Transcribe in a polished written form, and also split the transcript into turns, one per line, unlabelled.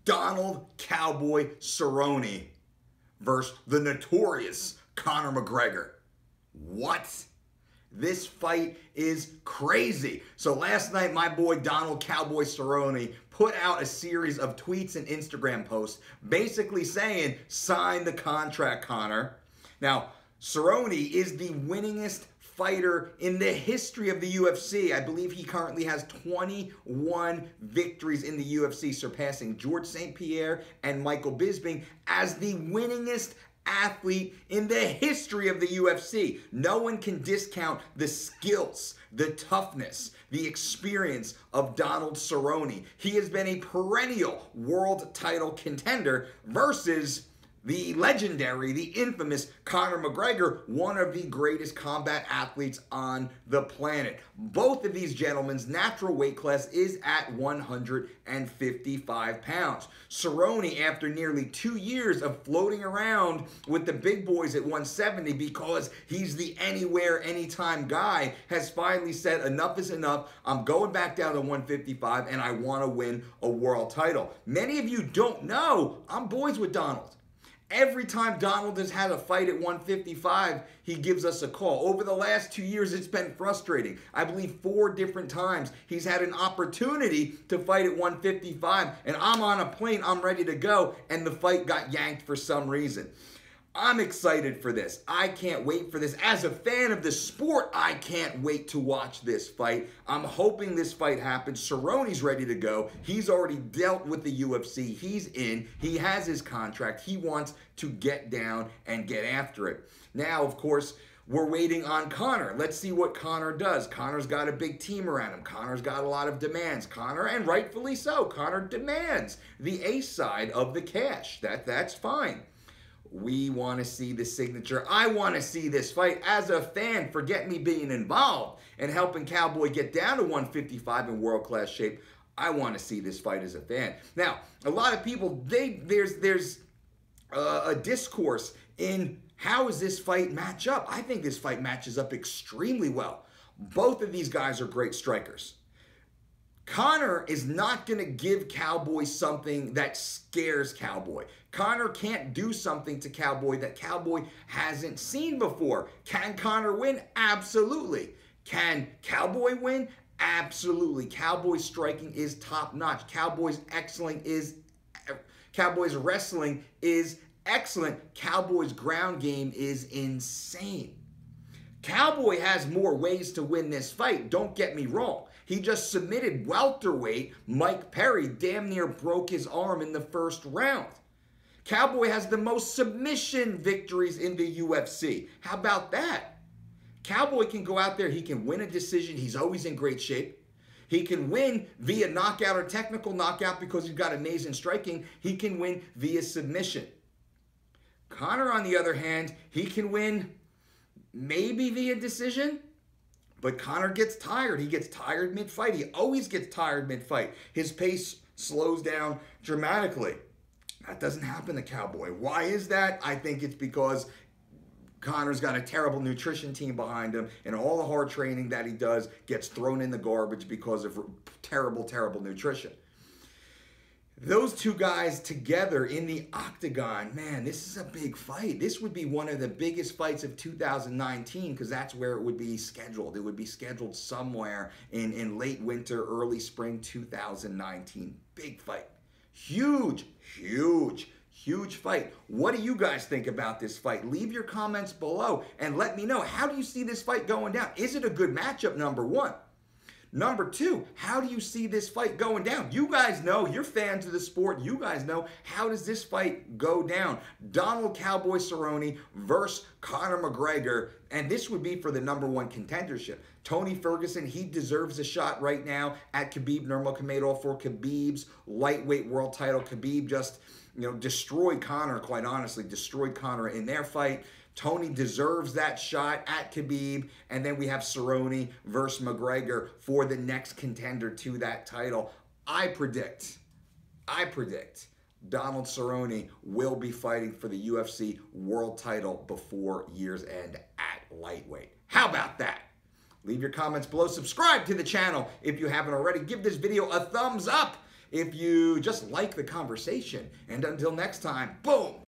Donald Cowboy Cerrone versus the notorious Conor McGregor. What? This fight is crazy. So last night, my boy Donald Cowboy Cerrone put out a series of tweets and Instagram posts basically saying, sign the contract, Conor. Now, Cerrone is the winningest fighter in the history of the UFC. I believe he currently has 21 victories in the UFC, surpassing George St. Pierre and Michael Bisping as the winningest athlete in the history of the UFC. No one can discount the skills, the toughness, the experience of Donald Cerrone. He has been a perennial world title contender versus the legendary, the infamous Conor McGregor, one of the greatest combat athletes on the planet. Both of these gentlemen's natural weight class is at 155 pounds. Cerrone, after nearly 2 years of floating around with the big boys at 170 because he's the anywhere, anytime guy, has finally said enough is enough. I'm going back down to 155 and I want to win a world title. Many of you don't know I'm boys with Donald. Every time Donald has had a fight at 155, he gives us a call. Over the last 2 years, it's been frustrating. I believe 4 different times he's had an opportunity to fight at 155, and I'm on a plane, I'm ready to go, and the fight got yanked for some reason. I'm excited for this. I can't wait for this. As a fan of the sport, I can't wait to watch this fight. I'm hoping this fight happens. Cerrone's ready to go. He's already dealt with the UFC. He's in. He has his contract. He wants to get down and get after it. Now, of course, we're waiting on Conor. Let's see what Conor does. Conor's got a big team around him. Conor's got a lot of demands. Conor, and rightfully so, Conor demands the A side of the cash. That's fine. We want to see the signature. I want to see this fight. As a fan, forget me being involved and helping Cowboy get down to 155 in world-class shape. I want to see this fight as a fan. Now, a lot of people, there's a discourse in how does this fight match up? I think this fight matches up extremely well. Both of these guys are great strikers. Conor is not going to give Cowboy something that scares Cowboy. Conor can't do something to Cowboy that Cowboy hasn't seen before. Can Conor win? Absolutely. Can Cowboy win? Absolutely. Cowboy's striking is top-notch. Cowboy's wrestling is excellent. Cowboy's ground game is insane. Cowboy has more ways to win this fight, don't get me wrong. He just submitted welterweight Mike Perry, damn near broke his arm in the first round. Cowboy has the most submission victories in the UFC. How about that? Cowboy can go out there, he can win a decision, he's always in great shape. He can win via knockout or technical knockout because he's got amazing striking. He can win via submission. Conor, on the other hand, he can win maybe via decision, but Conor gets tired. He gets tired mid-fight. He always gets tired mid-fight. His pace slows down dramatically. That doesn't happen to Cowboy. Why is that? I think it's because Conor's got a terrible nutrition team behind him, and all the hard training that he does gets thrown in the garbage because of terrible, terrible nutrition. Those two guys together in the octagon, man, this is a big fight. This would be one of the biggest fights of 2019 because that's where it would be scheduled. It would be scheduled somewhere in late winter, early spring 2019. Big fight. Huge, huge, huge fight. What do you guys think about this fight? Leave your comments below and let me know. How do you see this fight going down? Is it a good matchup, number one? Number two, how do you see this fight going down? You guys know, you're fans of the sport, you guys know, how does this fight go down? Donald Cowboy Cerrone versus Conor McGregor, and this would be for the #1 contendership. Tony Ferguson, he deserves a shot right now at Khabib Nurmagomedov for Khabib's lightweight world title. Khabib just, destroyed Conor, quite honestly, destroyed Conor in their fight. Tony deserves that shot at Khabib. And then we have Cerrone versus McGregor for the next contender to that title. I predict Donald Cerrone will be fighting for the UFC world title before year's end at lightweight. How about that? Leave your comments below. Subscribe to the channel if you haven't already. Give this video a thumbs up. if you just like the conversation. And until next time, boom!